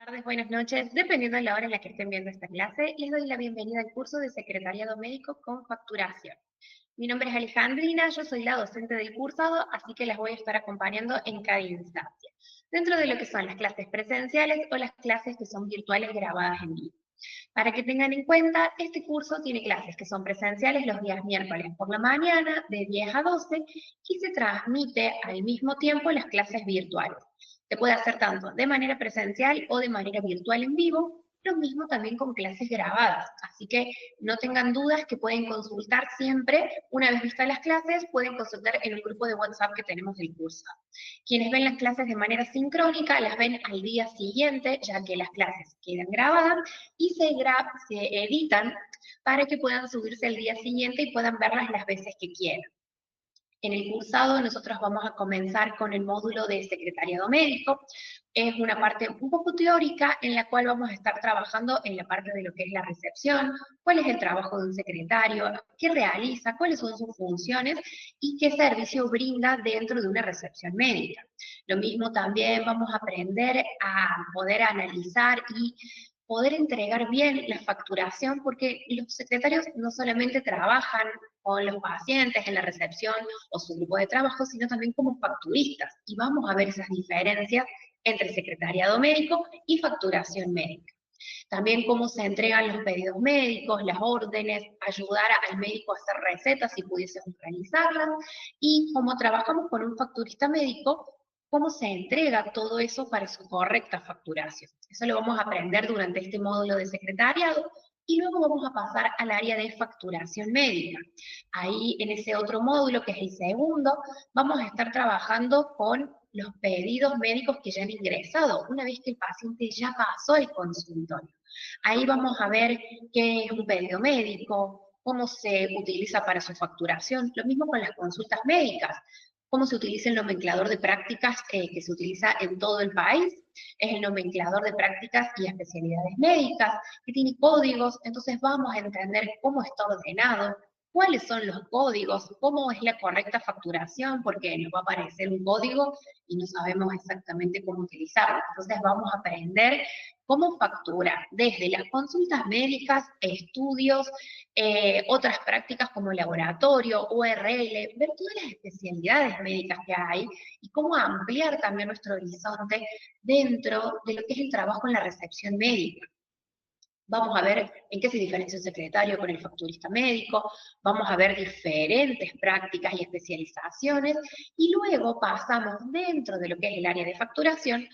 Tardes, buenas noches. Dependiendo de la hora en la que estén viendo esta clase, les doy la bienvenida al curso de Secretariado Médico con Facturación. Mi nombre es Alejandrina, yo soy la docente del cursado, así que las voy a estar acompañando en cada instancia, dentro de lo que son las clases presenciales o las clases que son virtuales grabadas en vivo. Para que tengan en cuenta, este curso tiene clases que son presenciales los días miércoles por la mañana, de 10 a 12, y se transmite al mismo tiempo las clases virtuales. Se puede hacer tanto de manera presencial o de manera virtual en vivo, lo mismo también con clases grabadas. Así que no tengan dudas que pueden consultar siempre, una vez vistas las clases, pueden consultar en el grupo de WhatsApp que tenemos del curso. Quienes ven las clases de manera sincrónica las ven al día siguiente, ya que las clases quedan grabadas y se editan para que puedan subirse al día siguiente y puedan verlas las veces que quieran. En el cursado nosotros vamos a comenzar con el módulo de secretariado médico. Es una parte un poco teórica en la cual vamos a estar trabajando en la parte de lo que es la recepción, cuál es el trabajo de un secretario, qué realiza, cuáles son sus funciones y qué servicio brinda dentro de una recepción médica. Lo mismo también vamos a aprender a poder analizar y poder entregar bien la facturación, porque los secretarios no solamente trabajan con los pacientes en la recepción o su grupo de trabajo, sino también como facturistas. Y vamos a ver esas diferencias entre secretariado médico y facturación médica. También cómo se entregan los pedidos médicos, las órdenes, ayudar al médico a hacer recetas si pudiésemos realizarlas, y cómo trabajamos con un facturista médico, cómo se entrega todo eso para su correcta facturación. Eso lo vamos a aprender durante este módulo de secretariado, y luego vamos a pasar al área de facturación médica. Ahí, en ese otro módulo, que es el segundo, vamos a estar trabajando con los pedidos médicos que ya han ingresado, una vez que el paciente ya pasó el consultorio. Ahí vamos a ver qué es un pedido médico, cómo se utiliza para su facturación, lo mismo con las consultas médicas, cómo se utiliza el nomenclador de prácticas que se utiliza en todo el país, es el nomenclador de prácticas y especialidades médicas, que tiene códigos, entonces vamos a entender cómo está ordenado, cuáles son los códigos, cómo es la correcta facturación, porque nos va a aparecer un código y no sabemos exactamente cómo utilizarlo. Entonces vamos a aprender cómo facturar desde las consultas médicas, estudios, otras prácticas como laboratorio, URL, ver todas las especialidades médicas que hay y cómo ampliar también nuestro horizonte dentro de lo que es el trabajo en la recepción médica. Vamos a ver en qué se diferencia un secretario con el facturista médico, vamos a ver diferentes prácticas y especializaciones, y luego pasamos dentro de lo que es el área de facturación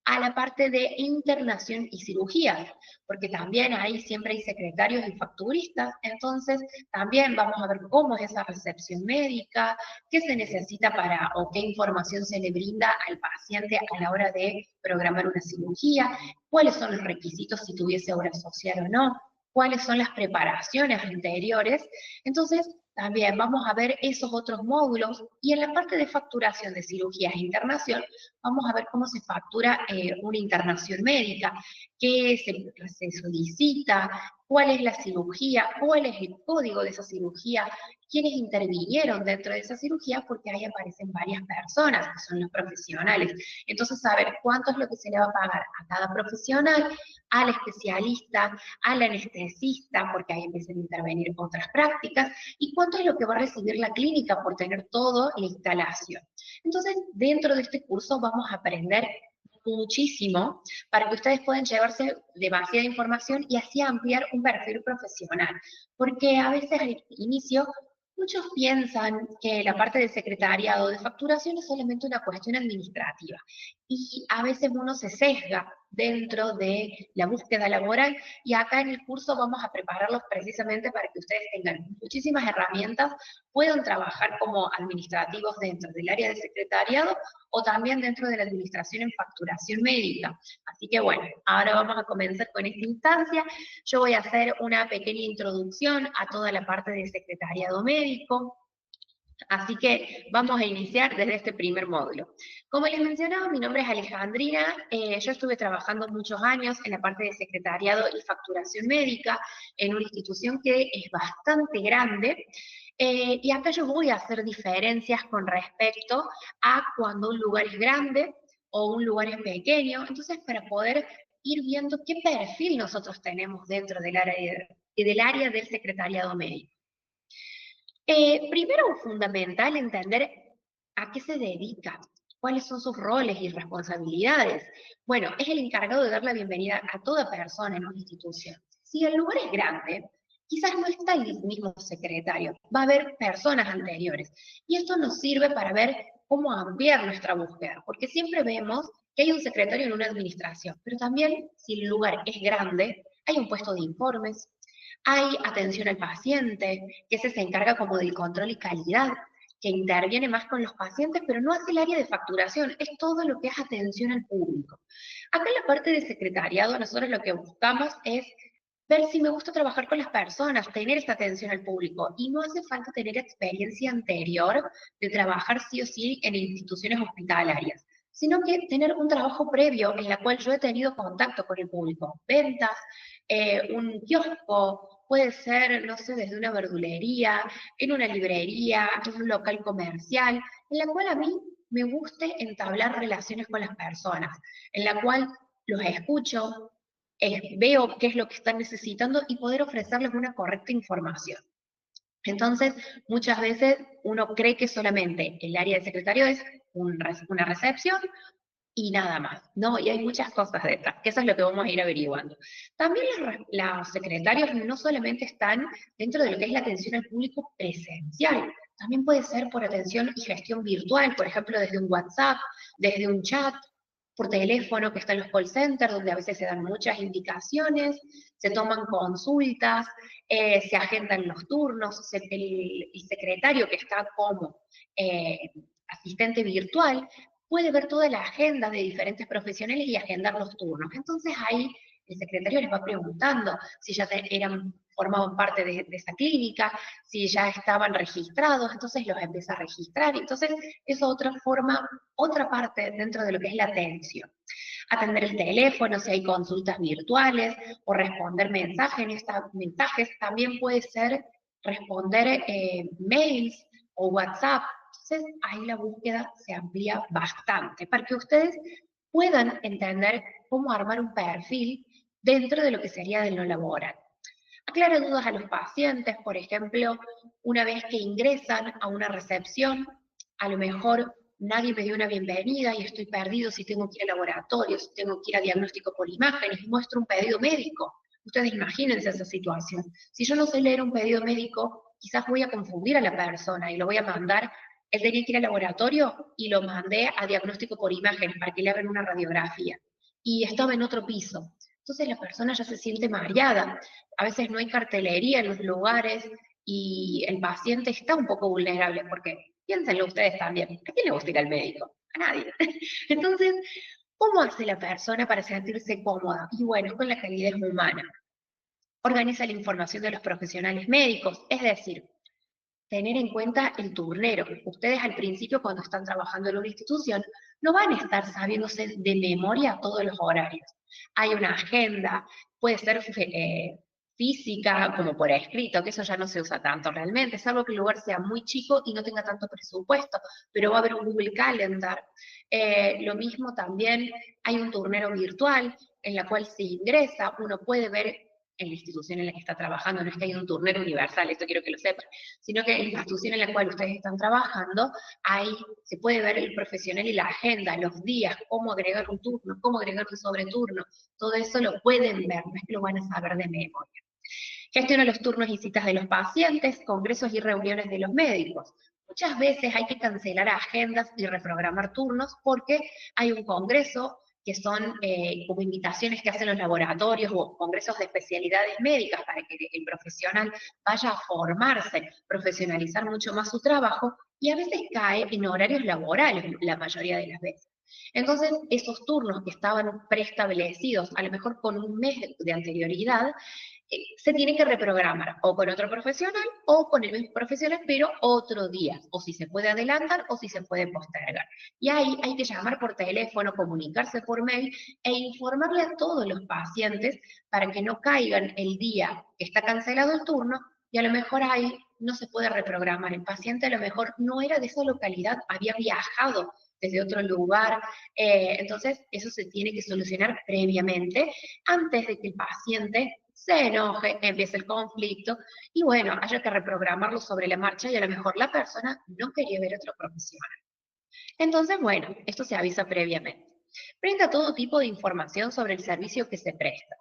a la parte de internación y cirugía, porque también ahí siempre hay secretarios y facturistas, entonces también vamos a ver cómo es esa recepción médica, qué se necesita para o qué información se le brinda al paciente a la hora de programar una cirugía, cuáles son los requisitos si tuviese obra social o no, cuáles son las preparaciones anteriores. Entonces, también vamos a ver esos otros módulos, y en la parte de facturación de cirugías e internación, vamos a ver cómo se factura una internación médica, qué se solicita, cuál es la cirugía, cuál es el código de esa cirugía, quiénes intervinieron dentro de esa cirugía, porque ahí aparecen varias personas, que son los profesionales. Entonces, saber cuánto es lo que se le va a pagar a cada profesional, al especialista, al anestesista, porque ahí empiezan a intervenir otras prácticas, y cuánto es lo que va a recibir la clínica por tener toda la instalación. Entonces, dentro de este curso vamos a aprender muchísimo para que ustedes puedan llevarse demasiada información y así ampliar un perfil profesional. Porque a veces al inicio muchos piensan que la parte de secretariado de facturación es solamente una cuestión administrativa, y a veces uno se sesga dentro de la búsqueda laboral, y acá en el curso vamos a prepararlos precisamente para que ustedes tengan muchísimas herramientas, puedan trabajar como administrativos dentro del área de secretariado o también dentro de la administración en facturación médica. Así que bueno, ahora vamos a comenzar con esta instancia. Yo voy a hacer una pequeña introducción a toda la parte de secretariado médico. Así que vamos a iniciar desde este primer módulo. Como les mencionaba, mi nombre es Alejandrina, yo estuve trabajando muchos años en la parte de secretariado y facturación médica en una institución que es bastante grande, y acá yo voy a hacer diferencias con respecto a cuando un lugar es grande o un lugar es pequeño. Entonces, para poder ir viendo qué perfil nosotros tenemos dentro del área del secretariado médico. Primero, fundamental entender a qué se dedica, cuáles son sus roles y responsabilidades. Bueno, es el encargado de dar la bienvenida a toda persona en una institución. Si el lugar es grande, quizás no está el mismo secretario, va a haber personas anteriores. Y esto nos sirve para ver cómo ampliar nuestra búsqueda, porque siempre vemos que hay un secretario en una administración, pero también si el lugar es grande, hay un puesto de informes, hay atención al paciente, que ese se encarga como del control y calidad, que interviene más con los pacientes, pero no hace el área de facturación, es todo lo que es atención al público. Acá en la parte de secretariado, nosotros lo que buscamos es ver si me gusta trabajar con las personas, tener esta atención al público, y no hace falta tener experiencia anterior de trabajar sí o sí en instituciones hospitalarias, sino que tener un trabajo previo en la cual yo he tenido contacto con el público, ventas, un kiosco, puede ser, no sé, desde una verdulería, en una librería, en un local comercial, en la cual a mí me guste entablar relaciones con las personas, en la cual los escucho, veo qué es lo que están necesitando y poder ofrecerles una correcta información. Entonces, muchas veces uno cree que solamente el área de secretario es una recepción y nada más, ¿no? Y hay muchas cosas detrás, que eso es lo que vamos a ir averiguando. También los secretarios no solamente están dentro de lo que es la atención al público presencial, también puede ser por atención y gestión virtual, por ejemplo, desde un WhatsApp, desde un chat, por teléfono, que están los call centers, donde a veces se dan muchas indicaciones, se toman consultas, se agendan los turnos, el secretario que está como eh, asistente virtual puede ver toda la agenda de diferentes profesionales y agendar los turnos. Entonces ahí el secretario les va preguntando si ya formaban parte de esa clínica, si ya estaban registrados, entonces los empieza a registrar. Entonces es otra forma, otra parte dentro de lo que es la atención. Atender el teléfono, si hay consultas virtuales, o responder mensajes, también puede ser responder mails o WhatsApp. Entonces, ahí la búsqueda se amplía bastante para que ustedes puedan entender cómo armar un perfil dentro de lo que sería de lo laboral. Aclara dudas a los pacientes, por ejemplo, una vez que ingresan a una recepción, a lo mejor nadie me dio una bienvenida y estoy perdido si tengo que ir a laboratorio, si tengo que ir a diagnóstico por imágenes y muestro un pedido médico. Ustedes imagínense esa situación. Si yo no sé leer un pedido médico, quizás voy a confundir a la persona y lo voy a mandar. Él tenía que ir al laboratorio y lo mandé a diagnóstico por imágenes para que le hagan una radiografía. Y estaba en otro piso. Entonces la persona ya se siente mareada. A veces no hay cartelería en los lugares y el paciente está un poco vulnerable porque, piénsenlo ustedes también, ¿a quién le gusta ir al médico? A nadie. Entonces, ¿cómo hace la persona para sentirse cómoda? Y bueno, con la calidez humana. Organiza la información de los profesionales médicos, es decir, tener en cuenta el turnero. Ustedes al principio, cuando están trabajando en una institución, no van a estar sabiéndose de memoria todos los horarios. Hay una agenda, puede ser física, como por escrito, que eso ya no se usa tanto realmente, salvo que el lugar sea muy chico y no tenga tanto presupuesto, pero va a haber un Google Calendar. Lo mismo también hay un turnero virtual en la cual se ingresa, uno puede ver en la institución en la que está trabajando, no es que hay un turnero universal, esto quiero que lo sepan, sino que en la institución en la cual ustedes están trabajando, ahí se puede ver el profesional y la agenda, los días, cómo agregar un turno, cómo agregar un sobreturno, todo eso lo pueden ver, no es que lo van a saber de memoria. Gestiona los turnos y citas de los pacientes, congresos y reuniones de los médicos. Muchas veces hay que cancelar agendas y reprogramar turnos porque hay un congreso que son como invitaciones que hacen los laboratorios o congresos de especialidades médicas para que el profesional vaya a formarse, profesionalizar mucho más su trabajo y a veces cae en horarios laborales la mayoría de las veces. Entonces, esos turnos que estaban preestablecidos, a lo mejor con un mes de anterioridad, se tiene que reprogramar o con otro profesional o con el mismo profesional, pero otro día, o si se puede adelantar o si se puede postergar. Y ahí hay que llamar por teléfono, comunicarse por mail e informarle a todos los pacientes para que no caigan el día que está cancelado el turno y a lo mejor ahí no se puede reprogramar. El paciente a lo mejor no era de esa localidad, había viajado desde otro lugar. Entonces, eso se tiene que solucionar previamente antes de que el paciente se enoje, empiece el conflicto y bueno, haya que reprogramarlo sobre la marcha y a lo mejor la persona no quería ver a otro profesional. Entonces, bueno, esto se avisa previamente. Brinda todo tipo de información sobre el servicio que se presta.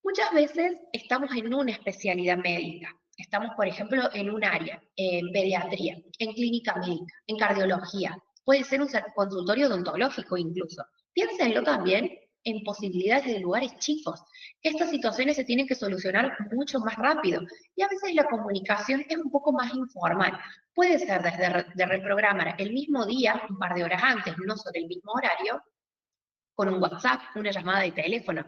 Muchas veces estamos en una especialidad médica. Estamos, por ejemplo, en un área, en pediatría, en clínica médica, en cardiología. Puede ser un consultorio odontológico incluso. Piénsenlo también en posibilidades de lugares chicos. Estas situaciones se tienen que solucionar mucho más rápido y a veces la comunicación es un poco más informal. Puede ser desde de reprogramar el mismo día, un par de horas antes, no sobre el mismo horario, con un WhatsApp, una llamada de teléfono.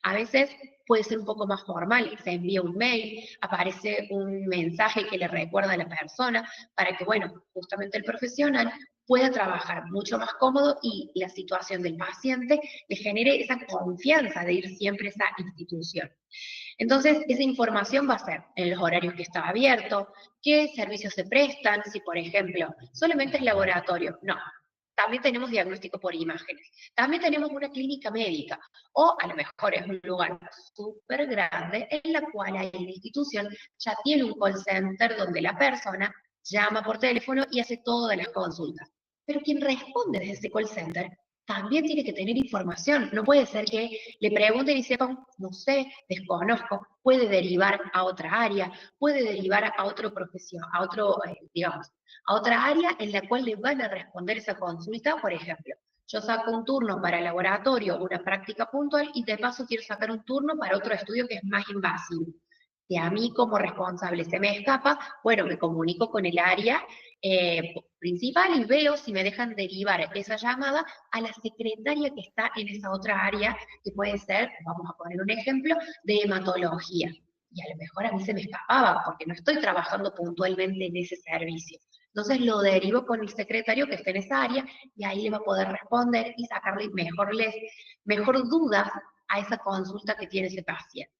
A veces puede ser un poco más formal, se envía un mail, aparece un mensaje que le recuerda a la persona para que, bueno, justamente el profesional pueda trabajar mucho más cómodo y la situación del paciente le genere esa confianza de ir siempre a esa institución. Entonces, esa información va a ser en los horarios que está abierto, qué servicios se prestan, si por ejemplo solamente es laboratorio, no, también tenemos diagnóstico por imágenes, también tenemos una clínica médica, o a lo mejor es un lugar súper grande en la cual hay una institución ya tiene un call center donde la persona llama por teléfono y hace todas las consultas. Pero quien responde desde ese call center también tiene que tener información. No puede ser que le pregunten y sepan, no sé, desconozco, puede derivar a otra área, puede derivar a otro profesión, a otro, digamos, a otra área en la cual le van a responder esa consulta, por ejemplo. Yo saco un turno para el laboratorio, una práctica puntual, y de paso quiero sacar un turno para otro estudio que es más invasivo. Si a mí como responsable se me escapa, bueno, me comunico con el área principal y veo si me dejan derivar esa llamada a la secretaria que está en esa otra área, que puede ser, vamos a poner un ejemplo, de hematología. Y a lo mejor a mí se me escapaba porque no estoy trabajando puntualmente en ese servicio. Entonces lo derivo con el secretario que está en esa área y ahí le va a poder responder y sacarle mejor dudas a esa consulta que tiene ese paciente.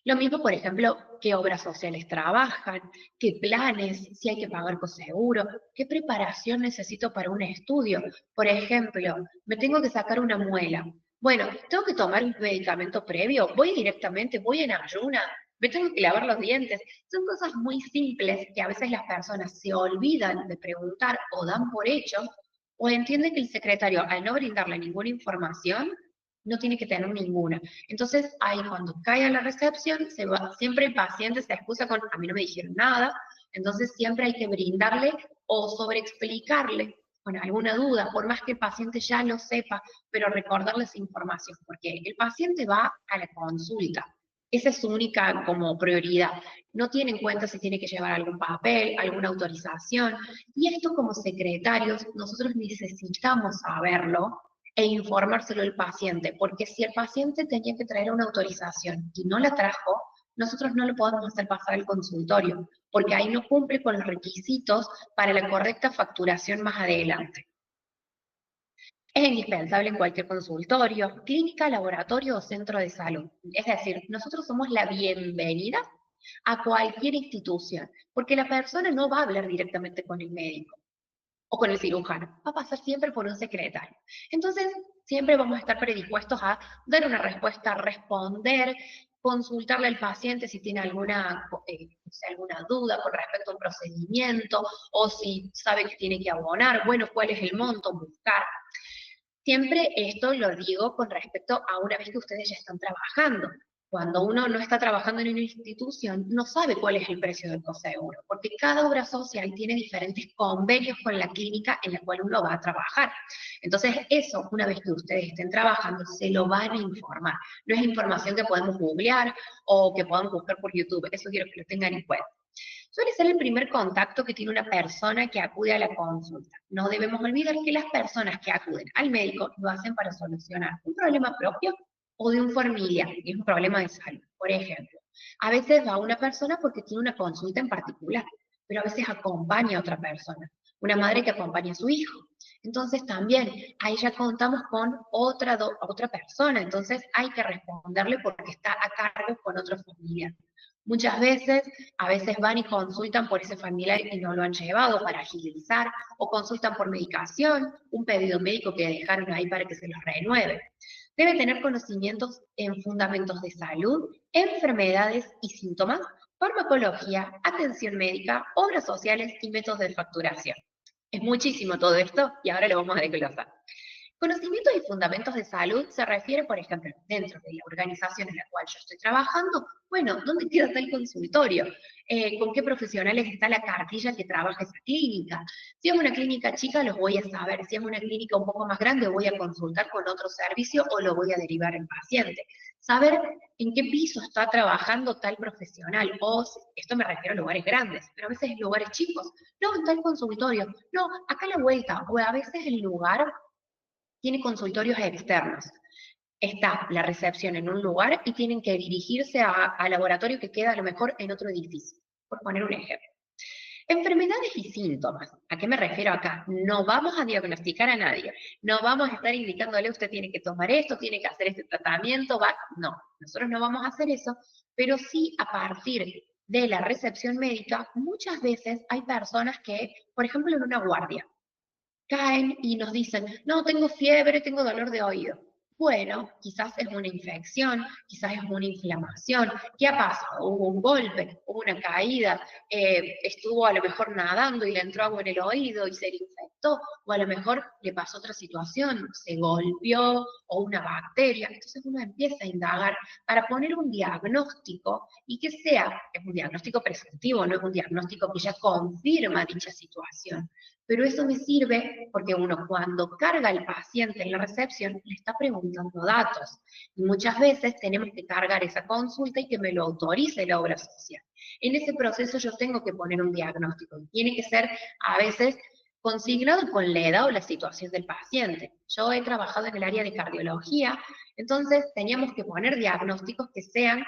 Lo mismo, por ejemplo, qué obras sociales trabajan, qué planes, si hay que pagar seguro, qué preparación necesito para un estudio. Por ejemplo, me tengo que sacar una muela. Bueno, tengo que tomar un medicamento previo, voy directamente, voy en ayuna, me tengo que lavar los dientes. Son cosas muy simples que a veces las personas se olvidan de preguntar o dan por hecho, o entienden que el secretario, al no brindarle ninguna información, no tiene que tener ninguna. Entonces, ahí cuando cae a la recepción, siempre el paciente se excusa con, a mí no me dijeron nada, entonces siempre hay que brindarle o sobreexplicarle con alguna duda, por más que el paciente ya lo sepa, pero recordarle esa información, porque el paciente va a la consulta. Esa es su única como prioridad. No tiene en cuenta si tiene que llevar algún papel, alguna autorización. Y esto como secretarios, nosotros necesitamos saberlo e informárselo al paciente, porque si el paciente tenía que traer una autorización y no la trajo, nosotros no le podemos hacer pasar al consultorio, porque ahí no cumple con los requisitos para la correcta facturación más adelante. Es indispensable en cualquier consultorio, clínica, laboratorio o centro de salud. Es decir, nosotros somos la bienvenida a cualquier institución, porque la persona no va a hablar directamente con el médico o con el cirujano, va a pasar siempre por un secretario. Entonces, siempre vamos a estar predispuestos a dar una respuesta, responder, consultarle al paciente si tiene alguna duda con respecto a un procedimiento o si sabe que tiene que abonar, bueno, cuál es el monto, buscar. Siempre esto lo digo con respecto a una vez que ustedes ya están trabajando. Cuando uno no está trabajando en una institución, no sabe cuál es el precio del coaseguro, porque cada obra social tiene diferentes convenios con la clínica en la cual uno va a trabajar. Entonces, eso, una vez que ustedes estén trabajando, se lo van a informar. No es información que podemos googlear o que podamos buscar por YouTube. Eso quiero que lo tengan en cuenta. Suele ser el primer contacto que tiene una persona que acude a la consulta. No debemos olvidar que las personas que acuden al médico lo hacen para solucionar un problema propio o de un familiar, que es un problema de salud. Por ejemplo, a veces va una persona porque tiene una consulta en particular, pero a veces acompaña a otra persona, una madre que acompaña a su hijo. Entonces también ahí ya contamos con otra persona, entonces hay que responderle porque está a cargo con otro familiar. Muchas veces, a veces van y consultan por ese familiar y no lo han llevado para agilizar, o consultan por medicación, un pedido médico que dejaron ahí para que se los renueve. Debe tener conocimientos en fundamentos de salud, enfermedades y síntomas, farmacología, atención médica, obras sociales y métodos de facturación. Es muchísimo todo esto y ahora lo vamos a desglosar. Conocimientos y fundamentos de salud se refiere, por ejemplo, dentro de la organización en la cual yo estoy trabajando, bueno, ¿dónde queda tal consultorio? ¿Con qué profesionales está la cartilla que trabaja esa clínica? Si es una clínica chica, los voy a saber. Si es una clínica un poco más grande, voy a consultar con otro servicio o lo voy a derivar al paciente. Saber en qué piso está trabajando tal profesional, o esto me refiero a lugares grandes, pero a veces en lugares chicos. No, en tal consultorio. No, acá a la vuelta. O a veces el lugar tiene consultorios externos. Está la recepción en un lugar y tienen que dirigirse al laboratorio que queda a lo mejor en otro edificio, por poner un ejemplo. Enfermedades y síntomas. ¿A qué me refiero acá? No vamos a diagnosticar a nadie. No vamos a estar indicándole usted tiene que tomar esto, tiene que hacer este tratamiento. No, nosotros no vamos a hacer eso, pero sí a partir de la recepción médica, muchas veces hay personas que, por ejemplo, en una guardia, caen y nos dicen, no, tengo fiebre, tengo dolor de oído. Bueno, quizás es una infección, quizás es una inflamación. ¿Qué ha pasado? Hubo un golpe, hubo una caída, estuvo a lo mejor nadando y le entró agua en el oído y se le infectó, o a lo mejor le pasó otra situación, se golpeó o una bacteria. Entonces uno empieza a indagar para poner un diagnóstico y que sea, es un diagnóstico presuntivo, no es un diagnóstico que ya confirma dicha situación. Pero eso me sirve porque uno cuando carga al paciente en la recepción le está preguntando datos. Y muchas veces tenemos que cargar esa consulta y que me lo autorice la obra social. En ese proceso yo tengo que poner un diagnóstico y tiene que ser a veces consignado con la edad o la situación del paciente. Yo he trabajado en el área de cardiología, entonces teníamos que poner diagnósticos que sean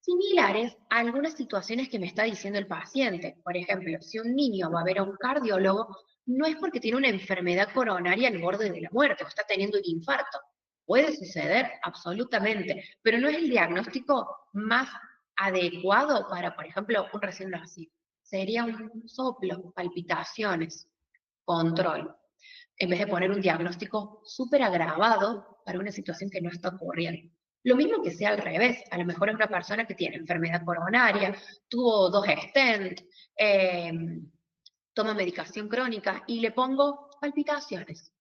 similares a algunas situaciones que me está diciendo el paciente. Por ejemplo, si un niño va a ver a un cardiólogo, no es porque tiene una enfermedad coronaria al borde de la muerte o está teniendo un infarto. Puede suceder, absolutamente, pero no es el diagnóstico más adecuado para, por ejemplo, un recién nacido. Sería un soplo, palpitaciones, control, en vez de poner un diagnóstico súper agravado para una situación que no está ocurriendo. Lo mismo que sea al revés, a lo mejor es una persona que tiene enfermedad coronaria, tuvo 2 stents, toma medicación crónica y le pongo palpitaciones.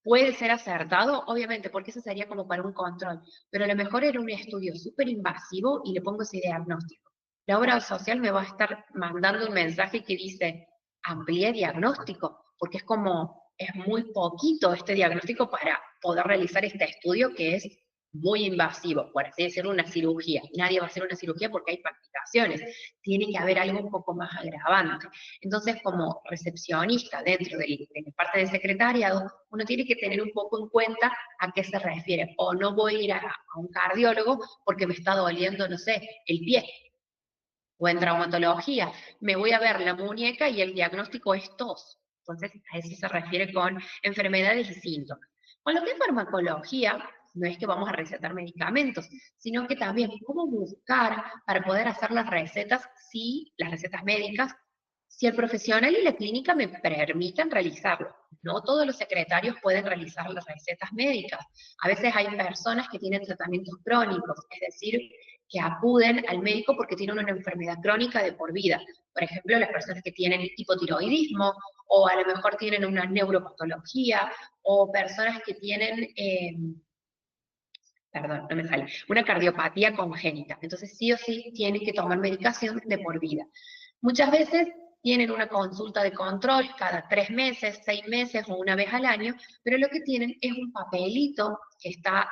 Puede ser acertado, obviamente, porque eso sería como para un control, pero a lo mejor era un estudio súper invasivo y le pongo ese diagnóstico. La obra social me va a estar mandando un mensaje que dice, amplíe diagnóstico, porque es como, es muy poquito este diagnóstico para poder realizar este estudio que es muy invasivo, por así decirlo, una cirugía. Nadie va a hacer una cirugía porque hay palpitaciones. Tiene que haber algo un poco más agravante. Entonces, como recepcionista dentro de la parte de secretariado, uno tiene que tener un poco en cuenta a qué se refiere. O no voy a ir a un cardiólogo porque me está doliendo, no sé, el pie. O en traumatología, me voy a ver la muñeca y el diagnóstico es tos. Entonces, a eso se refiere con enfermedades y síntomas. Con lo que es farmacología, no es que vamos a recetar medicamentos, sino que también cómo buscar para poder hacer las recetas, si las recetas médicas, si el profesional y la clínica me permiten realizarlo. No todos los secretarios pueden realizar las recetas médicas. A veces hay personas que tienen tratamientos crónicos, es decir, que acuden al médico porque tienen una enfermedad crónica de por vida. Por ejemplo, las personas que tienen hipotiroidismo, o a lo mejor tienen una neuropatología, o personas que tienen, perdón, no me sale, una cardiopatía congénita. Entonces, sí o sí, tienen que tomar medicación de por vida. Muchas veces tienen una consulta de control cada 3 meses, 6 meses o una vez al año, pero lo que tienen es un papelito que está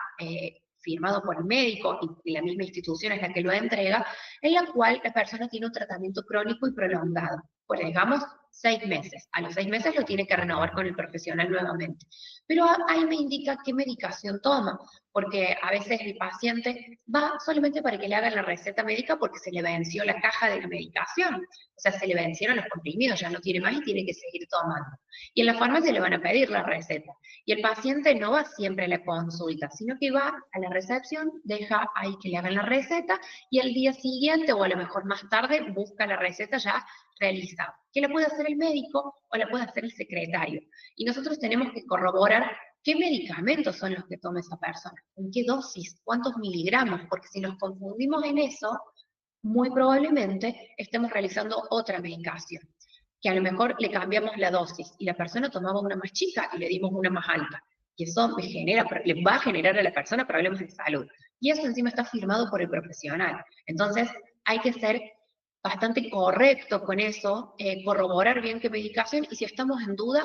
firmado por el médico y la misma institución es la que lo entrega, en la cual la persona tiene un tratamiento crónico y prolongado. pues digamos 6 meses. A los 6 meses lo tiene que renovar con el profesional nuevamente. Pero ahí me indica qué medicación toma, porque a veces el paciente va solamente para que le hagan la receta médica porque se le venció la caja de la medicación. O sea, se le vencieron los comprimidos, ya no tiene más y tiene que seguir tomando. Y en la farmacia le van a pedir la receta. Y el paciente no va siempre a la consulta, sino que va a la recepción, deja ahí que le hagan la receta y al día siguiente o a lo mejor más tarde busca la receta ya realizada, que la puede hacer el médico o la puede hacer el secretario. Y nosotros tenemos que corroborar qué medicamentos son los que toma esa persona, en qué dosis, cuántos miligramos, porque si nos confundimos en eso, muy probablemente estemos realizando otra medicación, que a lo mejor le cambiamos la dosis y la persona tomaba una más chica y le dimos una más alta. Y eso le va a generar a la persona problemas de salud. Y eso encima está firmado por el profesional. Entonces, hay que ser bastante correcto con eso, corroborar bien qué medicación, y si estamos en duda,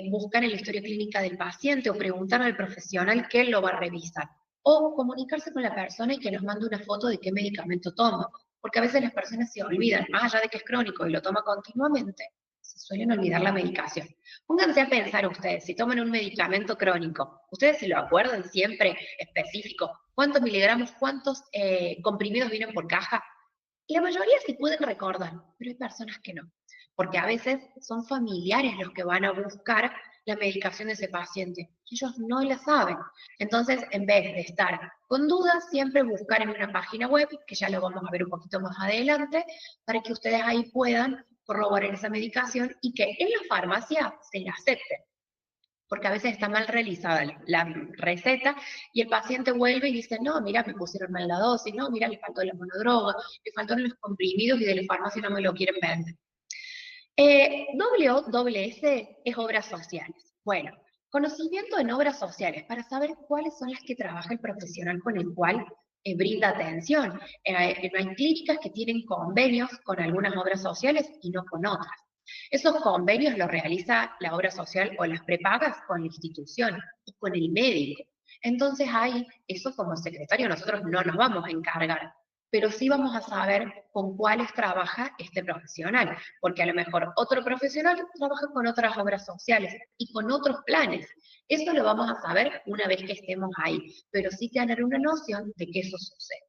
buscar en la historia clínica del paciente o preguntar al profesional que lo va a revisar. O comunicarse con la persona y que nos mande una foto de qué medicamento toma, porque a veces las personas se olvidan, más allá de que es crónico y lo toma continuamente, se suelen olvidar la medicación. Pónganse a pensar ustedes, si toman un medicamento crónico, ¿ustedes se lo acuerdan siempre específico? ¿Cuántos miligramos, cuántos comprimidos vienen por caja? La mayoría sí pueden recordar, pero hay personas que no, porque a veces son familiares los que van a buscar la medicación de ese paciente, y ellos no la saben. Entonces, en vez de estar con dudas, siempre buscar en una página web, que ya lo vamos a ver un poquito más adelante, para que ustedes ahí puedan corroborar esa medicación y que en la farmacia se la acepten, porque a veces está mal realizada la receta y el paciente vuelve y dice, no, mira, me pusieron mal la dosis, no, mira, le faltó la monodroga, le faltaron los comprimidos y de la farmacia no me lo quieren vender. WOS es obras sociales. Bueno, conocimiento en obras sociales para saber cuáles son las que trabaja el profesional con el cual brinda atención. Hay clínicas que tienen convenios con algunas obras sociales y no con otras. Esos convenios los realiza la obra social o las prepagas con la institución y con el médico. Entonces ahí, eso como secretario nosotros no nos vamos a encargar, pero sí vamos a saber con cuáles trabaja este profesional, porque a lo mejor otro profesional trabaja con otras obras sociales y con otros planes. Eso lo vamos a saber una vez que estemos ahí, pero sí tener una noción de que eso sucede.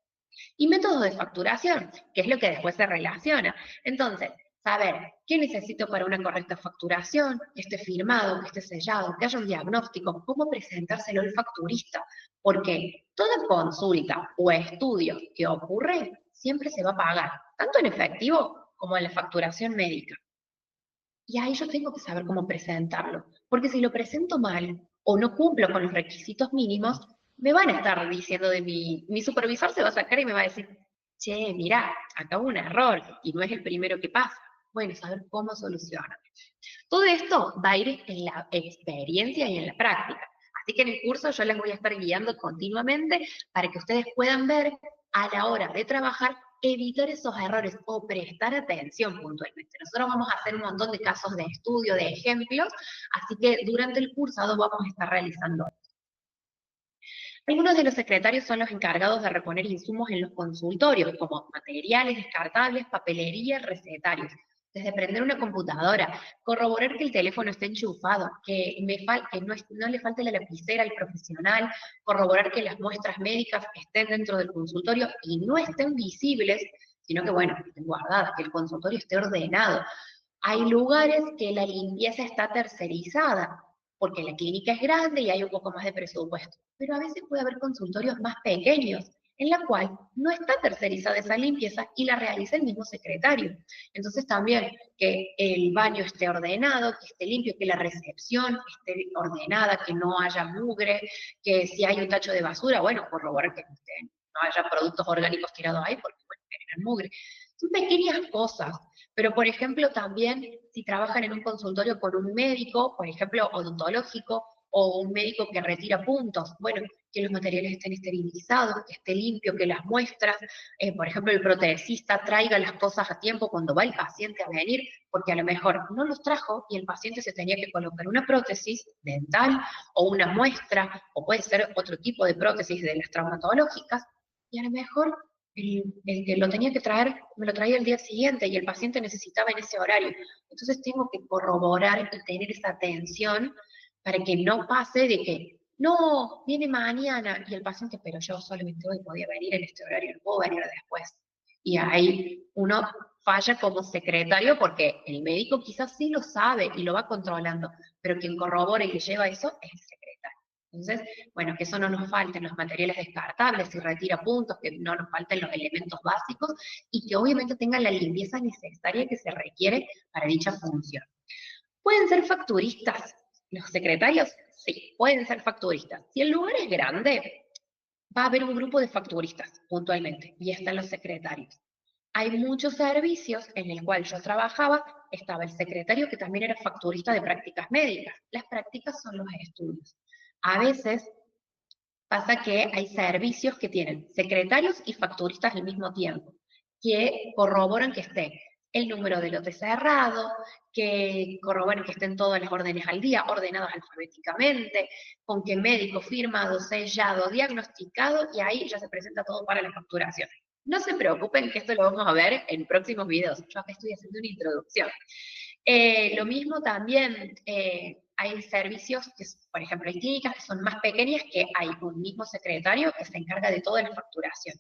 Y métodos de facturación, que es lo que después se relaciona. Entonces, saber qué necesito para una correcta facturación, que esté firmado, que esté sellado, que haya un diagnóstico, cómo presentárselo al facturista, porque toda consulta o estudio que ocurre siempre se va a pagar, tanto en efectivo como en la facturación médica. Y ahí yo tengo que saber cómo presentarlo, porque si lo presento mal o no cumplo con los requisitos mínimos, me van a estar diciendo de mi supervisor se va a sacar y me va a decir, che, mirá, acá hubo un error y no es el primero que pasa. Bueno, saber cómo solucionar. Todo esto va a ir en la experiencia y en la práctica. Así que en el curso yo les voy a estar guiando continuamente para que ustedes puedan ver a la hora de trabajar, evitar esos errores o prestar atención puntualmente. Nosotros vamos a hacer un montón de casos de estudio, de ejemplos, así que durante el cursado vamos a estar realizando. Algunos de los secretarios son los encargados de reponer insumos en los consultorios, como materiales descartables, papelería, recetarios. Desde prender una computadora, corroborar que el teléfono esté enchufado, que no le falte la lapicera al profesional, corroborar que las muestras médicas estén dentro del consultorio y no estén visibles, sino que, bueno, estén guardadas, que el consultorio esté ordenado. Hay lugares que la limpieza está tercerizada, porque la clínica es grande y hay un poco más de presupuesto, pero a veces puede haber consultorios más pequeños, en la cual no está tercerizada esa limpieza y la realiza el mismo secretario. Entonces también que el baño esté ordenado, que esté limpio, que la recepción esté ordenada, que no haya mugre, que si hay un tacho de basura, bueno, corroborar que no haya productos orgánicos tirados ahí porque pueden generar mugre. Son pequeñas cosas, pero por ejemplo también si trabajan en un consultorio con un médico, por ejemplo odontológico, o un médico que retira puntos, bueno, que los materiales estén esterilizados, que esté limpio, que las muestras, por ejemplo el protesista traiga las cosas a tiempo cuando va el paciente a venir, porque a lo mejor no los trajo y el paciente se tenía que colocar una prótesis dental o una muestra, o puede ser otro tipo de prótesis de las traumatológicas, y a lo mejor el que lo tenía que traer me lo traía el día siguiente y el paciente necesitaba en ese horario. Entonces tengo que corroborar y tener esa atención para que no pase de que, no, viene mañana, y el paciente, pero yo solamente hoy podía venir en este horario, no puedo venir después. Y ahí uno falla como secretario porque el médico quizás sí lo sabe y lo va controlando, pero quien corrobora y le lleva eso es el secretario. Entonces, bueno, que eso no nos falten los materiales descartables y retira puntos, que no nos falten los elementos básicos y que obviamente tengan la limpieza necesaria que se requiere para dicha función. ¿Pueden ser facturistas los secretarios? Sí, pueden ser facturistas. Si el lugar es grande, va a haber un grupo de facturistas puntualmente y están los secretarios. Hay muchos servicios en el cual yo trabajaba, estaba el secretario que también era facturista de prácticas médicas. Las prácticas son los estudios. A veces pasa que hay servicios que tienen secretarios y facturistas al mismo tiempo, que corroboran que esté el número de lote cerrado, que corroboran que estén todas las órdenes al día, ordenadas alfabéticamente, con que médico firmado, sellado, diagnosticado, y ahí ya se presenta todo para la facturación. No se preocupen que esto lo vamos a ver en próximos videos. Yo acá estoy haciendo una introducción. Lo mismo también hay servicios, que, por ejemplo, hay clínicas que son más pequeñas que hay un mismo secretario que se encarga de toda la facturación.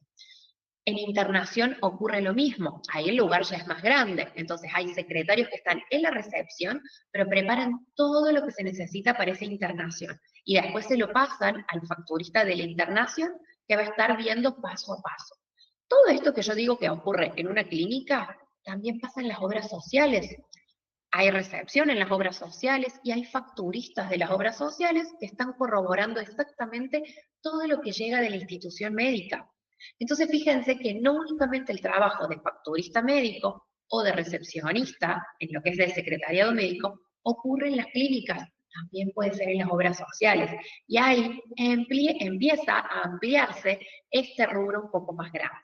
En internación ocurre lo mismo, ahí el lugar ya es más grande, entonces hay secretarios que están en la recepción, pero preparan todo lo que se necesita para esa internación. Y después se lo pasan al facturista de la internación que va a estar viendo paso a paso. Todo esto que yo digo que ocurre en una clínica, también pasa en las obras sociales. Hay recepción en las obras sociales y hay facturistas de las obras sociales que están corroborando exactamente todo lo que llega de la institución médica. Entonces, fíjense que no únicamente el trabajo de facturista médico o de recepcionista, en lo que es del secretariado médico, ocurre en las clínicas, también puede ser en las obras sociales. Y ahí empieza a ampliarse este rubro un poco más grande.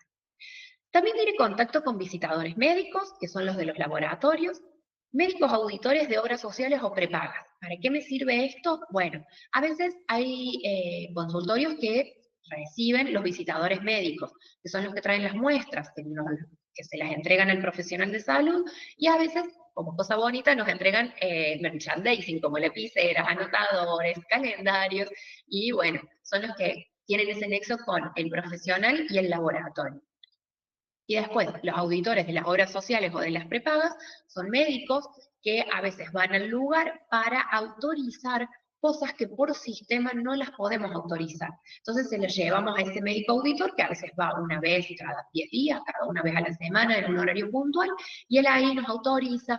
También tiene contacto con visitadores médicos, que son los de los laboratorios, médicos auditores de obras sociales o prepagas. ¿Para qué me sirve esto? Bueno, a veces hay consultorios que reciben los visitadores médicos, que son los que traen las muestras, que se las entregan al profesional de salud, y a veces, como cosa bonita, nos entregan merchandising, como lapiceras, anotadores, calendarios, y bueno, son los que tienen ese nexo con el profesional y el laboratorio. Y después, los auditores de las obras sociales o de las prepagas son médicos que a veces van al lugar para autorizar cosas que por sistema no las podemos autorizar. Entonces se los llevamos a ese médico auditor que a veces va una vez cada 10 días, cada una vez a la semana en un horario puntual, y él ahí nos autoriza,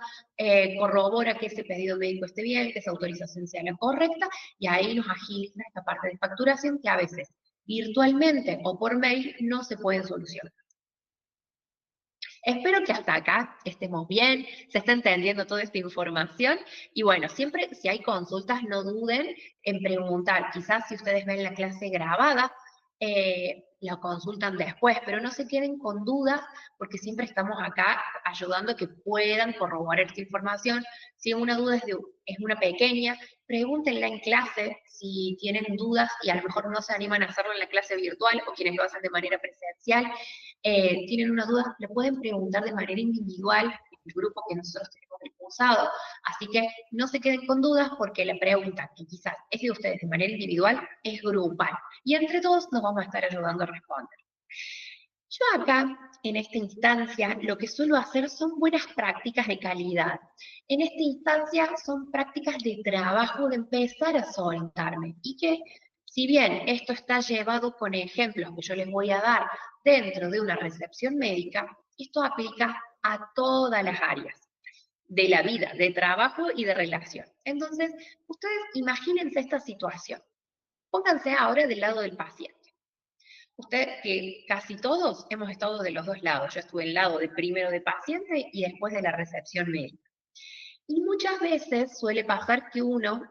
corrobora que ese pedido médico esté bien, que esa autorización sea la correcta, y ahí nos agiliza esta parte de facturación que a veces virtualmente o por mail no se pueden solucionar. Espero que hasta acá estemos bien, se está entendiendo toda esta información y bueno, siempre si hay consultas no duden en preguntar, quizás si ustedes ven la clase grabada, la consultan después, pero no se queden con dudas porque siempre estamos acá ayudando a que puedan corroborar esta información. Si una duda es una pequeña, pregúntenla en clase si tienen dudas y a lo mejor no se animan a hacerlo en la clase virtual o quienes lo hacen de manera presencial. Tienen una duda, le pueden preguntar de manera individual en el grupo que nosotros tenemos del cursado. Así que no se queden con dudas porque la pregunta que quizás es de ustedes de manera individual es grupal. Y entre todos nos vamos a estar ayudando a responder. Yo acá, en esta instancia, lo que suelo hacer son buenas prácticas de calidad. En esta instancia son prácticas de trabajo, de empezar a soltarme. Y que, si bien esto está llevado con ejemplos que yo les voy a dar dentro de una recepción médica, esto aplica a todas las áreas de la vida, de trabajo y de relación. Entonces, ustedes imagínense esta situación. Pónganse ahora del lado del paciente. Usted, que casi todos hemos estado de los dos lados. Yo estuve en el lado de primero de paciente y después de la recepción médica. Y muchas veces suele pasar que uno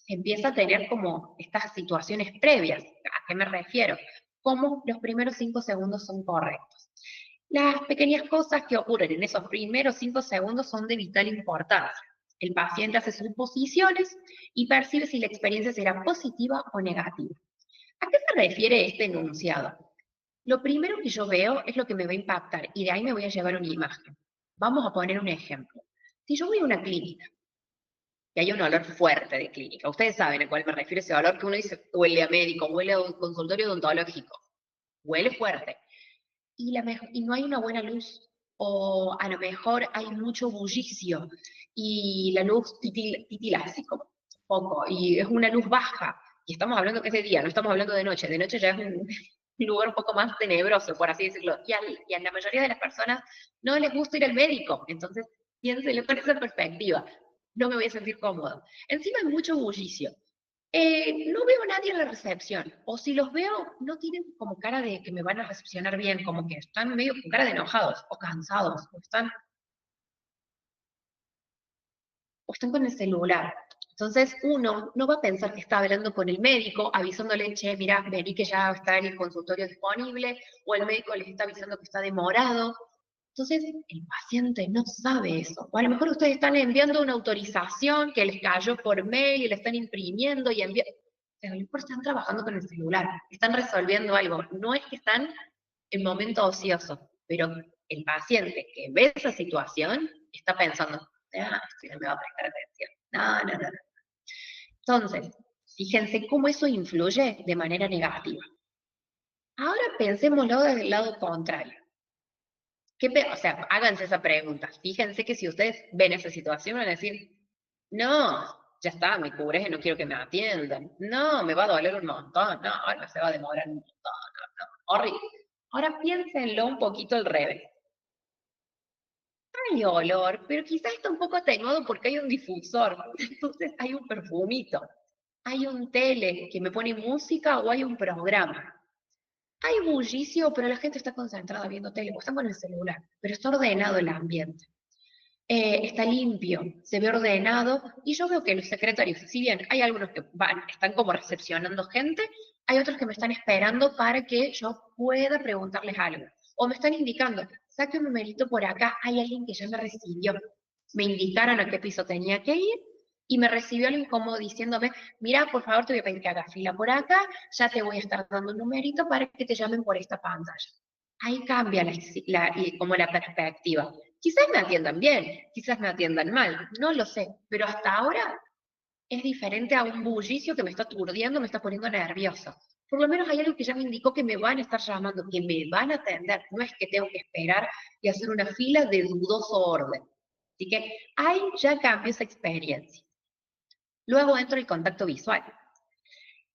empieza a tener como estas situaciones previas. ¿A qué me refiero? Como los primeros 5 segundos son correctos. Las pequeñas cosas que ocurren en esos primeros 5 segundos son de vital importancia. El paciente hace suposiciones y percibe si la experiencia será positiva o negativa. ¿A qué se refiere este enunciado? Lo primero que yo veo es lo que me va a impactar y de ahí me voy a llevar una imagen. Vamos a poner un ejemplo. Si yo voy a una clínica y hay un olor fuerte de clínica, ustedes saben a cuál me refiero, ese olor que uno dice huele a médico, huele a un consultorio odontológico, huele fuerte, y no hay una buena luz, o a lo mejor hay mucho bullicio y la luz titila así como poco, y es una luz baja, y estamos hablando que es de día, no estamos hablando de noche ya es un lugar un poco más tenebroso, por así decirlo, y a la mayoría de las personas no les gusta ir al médico, entonces piénselo con esa perspectiva, no me voy a sentir cómodo. Encima hay mucho bullicio. No veo a nadie en la recepción, o si los veo, no tienen como cara de que me van a recepcionar bien, como que están medio con cara de enojados, o cansados, o están con el celular. Entonces uno no va a pensar que está hablando con el médico, avisándole, che, mira, vení que ya está en el consultorio disponible, o el médico les está avisando que está demorado. Entonces el paciente no sabe eso. O a lo mejor ustedes están enviando una autorización que les cayó por mail y la están imprimiendo y enviando. A lo mejor están trabajando con el celular, están resolviendo algo. No es que están en momento ocioso, pero el paciente que ve esa situación está pensando, esto no me va a prestar atención. No, no, no. Entonces, fíjense cómo eso influye de manera negativa. Ahora pensémoslo desde el lado contrario. O sea, háganse esa pregunta. Fíjense que si ustedes ven esa situación, van a decir, no, ya está, me cubré, no quiero que me atiendan. No, me va a doler un montón. No, ahora se va a demorar un montón. No, no, horrible. Ahora piénsenlo un poquito al revés. Hay olor, pero quizás está un poco atenuado porque hay un difusor. Entonces hay un perfumito. Hay un tele que me pone música o hay un programa. Hay bullicio, pero la gente está concentrada viendo tele o están con el celular, pero está ordenado el ambiente. Está limpio, se ve ordenado, y yo veo que los secretarios, si bien hay algunos que están como recepcionando gente, hay otros que me están esperando para que yo pueda preguntarles algo. O me están indicando, saque un numerito por acá, hay alguien que ya me recibió. Me indicaron a qué piso tenía que ir, y me recibió alguien como diciéndome, mira, por favor, te voy a pedir que hagas fila por acá, ya te voy a estar dando un numerito para que te llamen por esta pantalla. Ahí cambia como la perspectiva. Quizás me atiendan bien, quizás me atiendan mal, no lo sé, pero hasta ahora es diferente a un bullicio que me está aturdiendo, me está poniendo nerviosa. Por lo menos hay algo que ya me indicó que me van a estar llamando, que me van a atender, no es que tengo que esperar y hacer una fila de dudoso orden. Así que ahí ya cambio esa experiencia. Luego entra el contacto visual.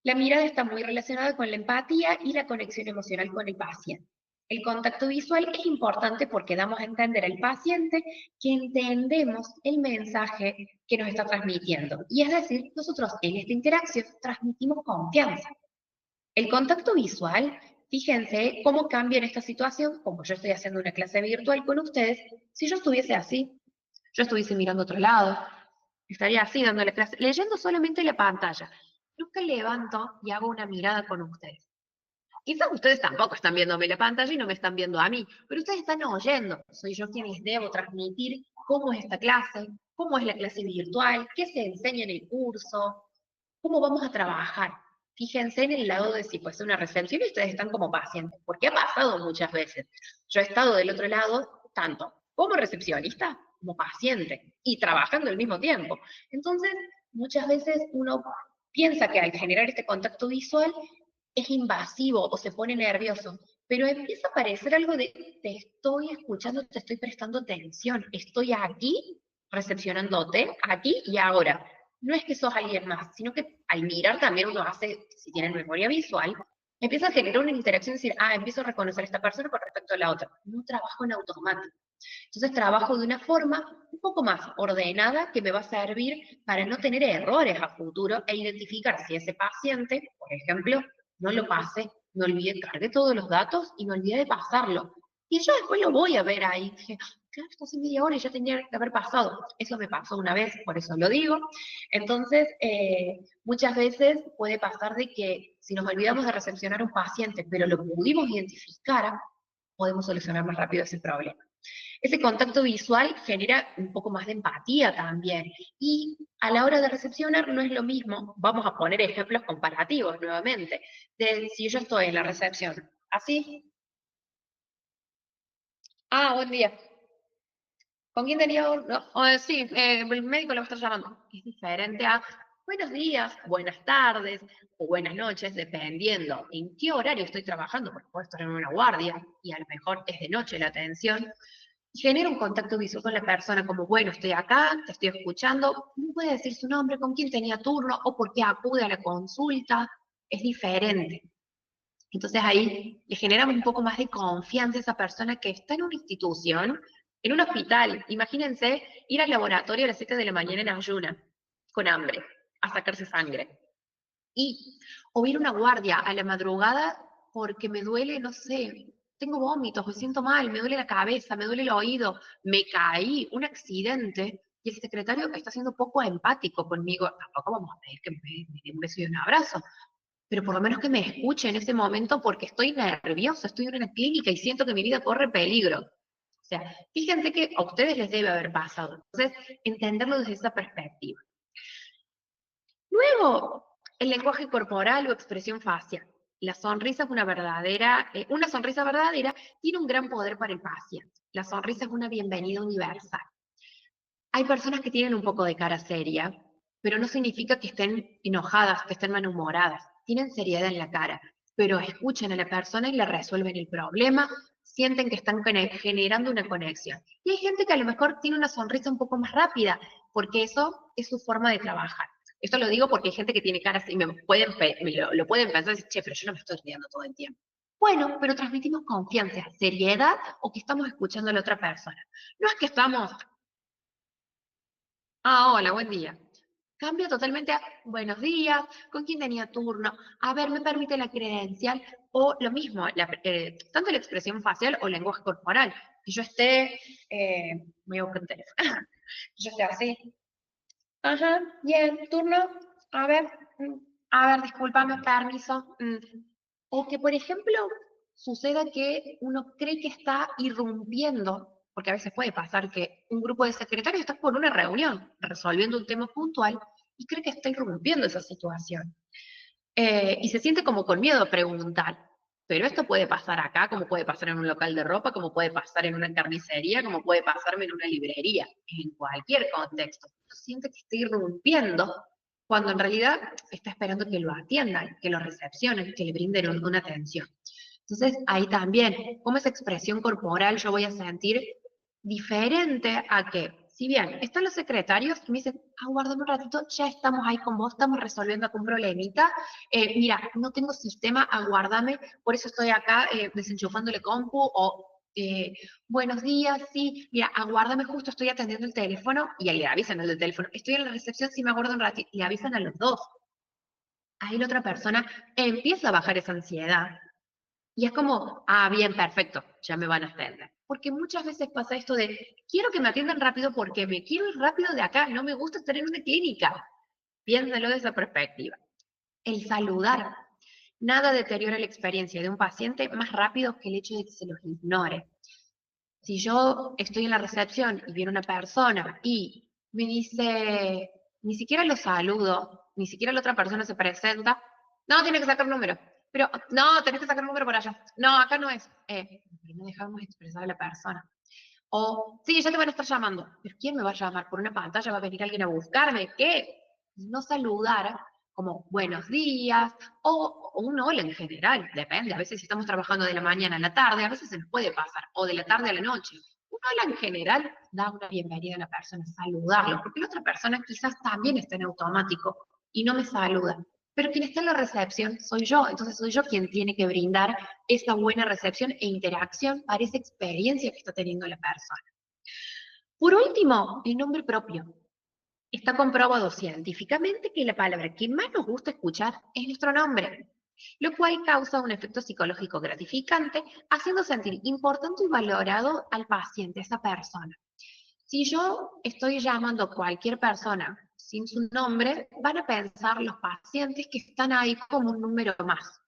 La mirada está muy relacionada con la empatía y la conexión emocional con el paciente. El contacto visual es importante porque damos a entender al paciente que entendemos el mensaje que nos está transmitiendo. Y es decir, nosotros en esta interacción transmitimos confianza. El contacto visual, fíjense cómo cambia en esta situación, como yo estoy haciendo una clase virtual con ustedes, si yo estuviese así, yo estuviese mirando a otro lado, estaría así dándole clase, leyendo solamente la pantalla. Nunca levanto y hago una mirada con ustedes. Quizás ustedes tampoco están viéndome la pantalla y no me están viendo a mí, pero ustedes están oyendo. Soy yo quien les debo transmitir cómo es esta clase, cómo es la clase virtual, qué se enseña en el curso, cómo vamos a trabajar. Fíjense en el lado de si puede ser una recepción y ustedes están como pacientes, porque ha pasado muchas veces. Yo he estado del otro lado, tanto como recepcionista como paciente, y trabajando al mismo tiempo. Entonces, muchas veces uno piensa que al generar este contacto visual es invasivo o se pone nervioso, pero empieza a aparecer algo de te estoy escuchando, te estoy prestando atención, estoy aquí recepcionándote, aquí y ahora. No es que sos alguien más, sino que al mirar también uno hace, si tienen memoria visual, empieza a generar una interacción y decir, empiezo a reconocer a esta persona con respecto a la otra. No trabajo en automático. Entonces trabajo de una forma un poco más ordenada que me va a servir para no tener errores a futuro e identificar si ese paciente, por ejemplo, no lo pase, me olvidé, cargué todos los datos y me olvidé de pasarlo. Y yo después lo voy a ver ahí. Dije, claro, esto hace media hora y ya tenía que haber pasado. Eso me pasó una vez, por eso lo digo. Entonces, muchas veces puede pasar de que si nos olvidamos de recepcionar a un paciente, pero lo pudimos identificar, podemos solucionar más rápido ese problema. Ese contacto visual genera un poco más de empatía también. Y a la hora de recepcionar no es lo mismo, vamos a poner ejemplos comparativos nuevamente, de si yo estoy en la recepción así Buen día. ¿Con quién tenía no, sí, el médico lo va a estar llamando. Es diferente a buenos días, buenas tardes o buenas noches, dependiendo en qué horario estoy trabajando, porque puedo estar en una guardia y a lo mejor es de noche la atención. Genera un contacto visual con la persona, como, bueno, estoy acá, te estoy escuchando, no puede decir su nombre, con quién tenía turno o por qué acude a la consulta, es diferente. Entonces ahí le generamos un poco más de confianza a esa persona que está en una institución, en un hospital. Imagínense ir al laboratorio a las 7 de la mañana en ayuna, con hambre, a sacarse sangre. O ir a una guardia a la madrugada porque me duele, no sé, tengo vómitos, me siento mal, me duele la cabeza, me duele el oído, me caí, un accidente. Y el secretario está siendo poco empático conmigo. Tampoco vamos a pedir que me dé un beso y un abrazo, pero por lo menos que me escuche en ese momento porque estoy nerviosa, estoy en una clínica y siento que mi vida corre peligro. O sea, fíjense que a ustedes les debe haber pasado. Entonces, entenderlo desde esa perspectiva. Luego, el lenguaje corporal o expresión facial. La sonrisa es una sonrisa verdadera tiene un gran poder para el paciente. La sonrisa es una bienvenida universal. Hay personas que tienen un poco de cara seria, pero no significa que estén enojadas, que estén malhumoradas. Tienen seriedad en la cara, pero escuchan a la persona y le resuelven el problema, sienten que están generando una conexión. Y hay gente que a lo mejor tiene una sonrisa un poco más rápida, porque eso es su forma de trabajar. Esto lo digo porque hay gente que tiene caras y lo pueden pensar y decir, che, pero yo no me estoy riendo todo el tiempo. Bueno, pero transmitimos confianza, seriedad o que estamos escuchando a la otra persona. No es que estamos hola, buen día. Cambia totalmente a buenos días, ¿con quién tenía turno? A ver, ¿me permite la credencial? O lo mismo, tanto la expresión facial o lenguaje corporal. Que yo esté, voy a buscar un teléfono, que yo esté así. Ajá, bien, turno. A ver, discúlpame, permiso. O que, por ejemplo, suceda que uno cree que está irrumpiendo, porque a veces puede pasar que un grupo de secretarios está por una reunión resolviendo un tema puntual y cree que está irrumpiendo esa situación. Y se siente como con miedo a preguntar. Pero esto puede pasar acá, como puede pasar en un local de ropa, como puede pasar en una carnicería, como puede pasarme en una librería, en cualquier contexto. Siente que está irrumpiendo cuando en realidad está esperando que lo atiendan, que lo recepcionen, que le brinden una atención. Entonces, ahí también, como esa expresión corporal yo voy a sentir diferente a que, si bien están los secretarios y me dicen, aguárdame un ratito, ya estamos ahí con vos, estamos resolviendo algún problemita, mira, no tengo sistema, aguárdame, por eso estoy acá desenchufándole compu, o buenos días, sí, mira, aguárdame, justo estoy atendiendo el teléfono, y ahí le avisan al del teléfono, estoy en la recepción, sí me aguardo un ratito, y le avisan a los dos. Ahí la otra persona empieza a bajar esa ansiedad, y es como, bien, perfecto, ya me van a atender. Porque muchas veces pasa esto de, quiero que me atiendan rápido porque me quiero ir rápido de acá, no me gusta estar en una clínica. Piénsalo de esa perspectiva. El saludar. Nada deteriora la experiencia de un paciente más rápido que el hecho de que se los ignore. Si yo estoy en la recepción y viene una persona y me dice, ni siquiera lo saludo, ni siquiera la otra persona se presenta, no, tiene que sacar número. Pero, no, tenés que sacar un número por allá. No, acá no es. Pero no dejamos expresar a la persona. O, sí, ya te van a estar llamando. ¿Pero quién me va a llamar? ¿Por una pantalla va a venir alguien a buscarme? ¿Qué? No saludar como buenos días o un hola en general, depende. A veces si estamos trabajando de la mañana a la tarde, a veces se nos puede pasar, o de la tarde a la noche. Un hola en general da una bienvenida a la persona, saludarlo, porque la otra persona quizás también está en automático y no me saluda. Pero quien está en la recepción soy yo, entonces soy yo quien tiene que brindar esa buena recepción e interacción para esa experiencia que está teniendo la persona. Por último, el nombre propio. Está comprobado científicamente que la palabra que más nos gusta escuchar es nuestro nombre, lo cual causa un efecto psicológico gratificante, haciendo sentir importante y valorado al paciente, a esa persona. Si yo estoy llamando a cualquier persona sin su nombre, van a pensar los pacientes que están ahí como un número más.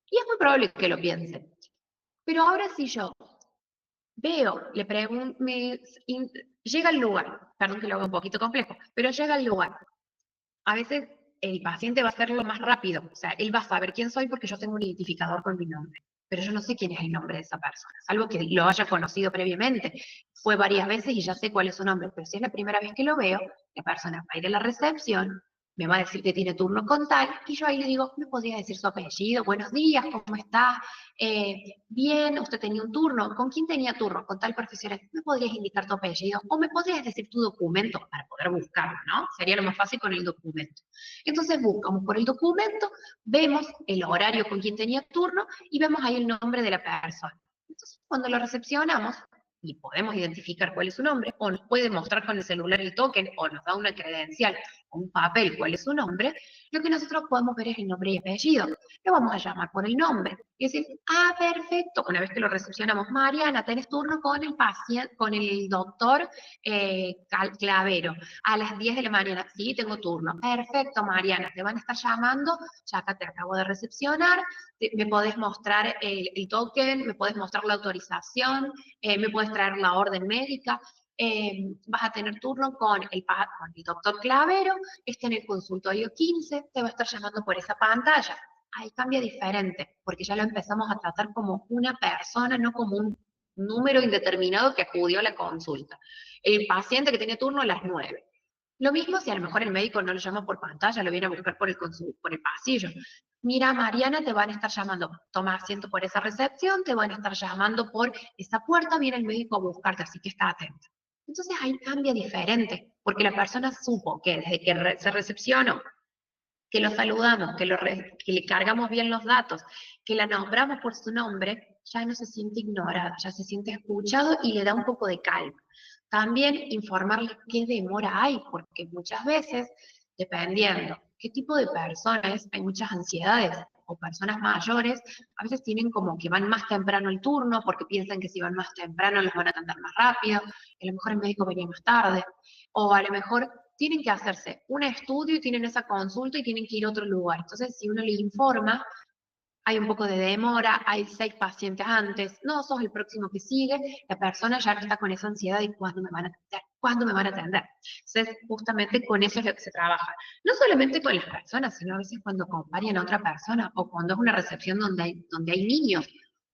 Y es muy probable que lo piensen. Pero ahora si yo veo, le pregunto, llega al lugar, perdón que lo haga un poquito complejo, pero llega al lugar. A veces el paciente va a hacerlo más rápido, o sea, él va a saber quién soy porque yo tengo un identificador con mi nombre. pero yo no sé quién es el nombre de esa persona, salvo que lo haya conocido previamente. Fue varias veces y ya sé cuál es su nombre, pero si es la primera vez que lo veo, la persona va a ir a la recepción, me va a decir que tiene turno con tal, y yo ahí le digo, ¿me podría decir su apellido? Buenos días, ¿cómo está? Bien, usted tenía un turno. ¿Con quién tenía turno? Con tal profesional. ¿Me podrías indicar tu apellido? O me podrías decir tu documento para poder buscarlo, ¿no? Sería lo más fácil con el documento. Entonces buscamos por el documento, vemos el horario con quien tenía turno y vemos ahí el nombre de la persona. Entonces, cuando lo recepcionamos, y podemos identificar cuál es su nombre, o nos puede mostrar con el celular el token, o nos da una credencial o un papel cuál es su nombre, lo que nosotros podemos ver es el nombre y apellido. Lo vamos a llamar por el nombre. Y decir, ah, perfecto, una vez que lo recepcionamos, Mariana, tenés turno con el paciente, con el doctor Clavero, a las 10 de la mañana. Sí, tengo turno. Perfecto, Mariana, te van a estar llamando, ya acá te acabo de recepcionar, me podés mostrar el token, me podés mostrar la autorización, me podés traer la orden médica, vas a tener turno con el doctor Clavero, está en el consultorio 15, te va a estar llamando por esa pantalla. Ahí cambia diferente, porque ya lo empezamos a tratar como una persona, no como un número indeterminado que acudió a la consulta. El paciente que tiene turno a las 9. Lo mismo si a lo mejor el médico no lo llama por pantalla, lo viene a buscar por el pasillo. Mira, Mariana, te van a estar llamando, toma asiento por esa recepción, te van a estar llamando por esa puerta, viene el médico a buscarte, así que está atento. Entonces ahí cambia diferente, porque la persona supo que desde que se recepcionó, que lo saludamos, que le cargamos bien los datos, que la nombramos por su nombre, ya no se siente ignorada, ya se siente escuchado y le da un poco de calma. También informarles qué demora hay, porque muchas veces, dependiendo qué tipo de personas, hay muchas ansiedades, o personas mayores, a veces tienen como que van más temprano el turno, porque piensan que si van más temprano los van a atender más rápido, a lo mejor el médico venía más tarde, o a lo mejor tienen que hacerse un estudio y tienen esa consulta y tienen que ir a otro lugar. Entonces, si uno le informa, hay un poco de demora, hay 6 pacientes antes, no sos el próximo que sigue, la persona ya no está con esa ansiedad de cuándo me van a atender, cuándo me van a atender. Entonces, justamente con eso es lo que se trabaja. No solamente con las personas, sino a veces cuando acompañan a otra persona o cuando es una recepción donde hay niños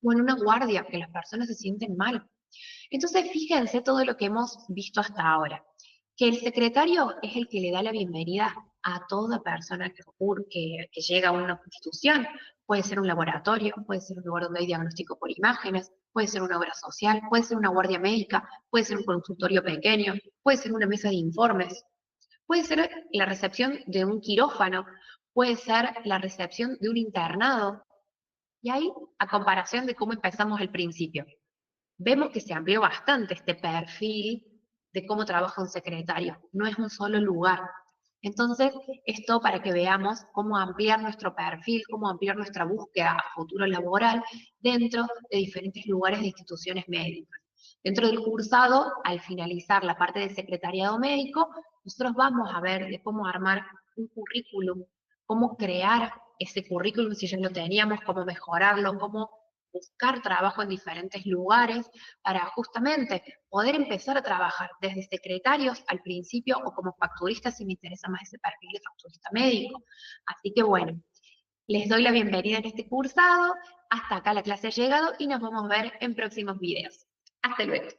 o en una guardia que las personas se sienten mal. Entonces, fíjense todo lo que hemos visto hasta ahora, que el secretario es el que le da la bienvenida a toda persona que llega a una institución. Puede ser un laboratorio, puede ser un lugar donde hay diagnóstico por imágenes, puede ser una obra social, puede ser una guardia médica, puede ser un consultorio pequeño, puede ser una mesa de informes, puede ser la recepción de un quirófano, puede ser la recepción de un internado. Y ahí, a comparación de cómo empezamos al principio, vemos que se amplió bastante este perfil de cómo trabaja un secretario. No es un solo lugar. Entonces, esto para que veamos cómo ampliar nuestro perfil, cómo ampliar nuestra búsqueda a futuro laboral dentro de diferentes lugares de instituciones médicas. Dentro del cursado, al finalizar la parte de secretariado médico, nosotros vamos a ver de cómo armar un currículum, cómo crear ese currículum si ya lo teníamos, cómo mejorarlo, cómo buscar trabajo en diferentes lugares para justamente poder empezar a trabajar desde secretarios al principio o como facturistas si me interesa más ese perfil de facturista médico. Así que bueno, les doy la bienvenida en este cursado, hasta acá la clase ha llegado y nos vamos a ver en próximos videos. Hasta luego.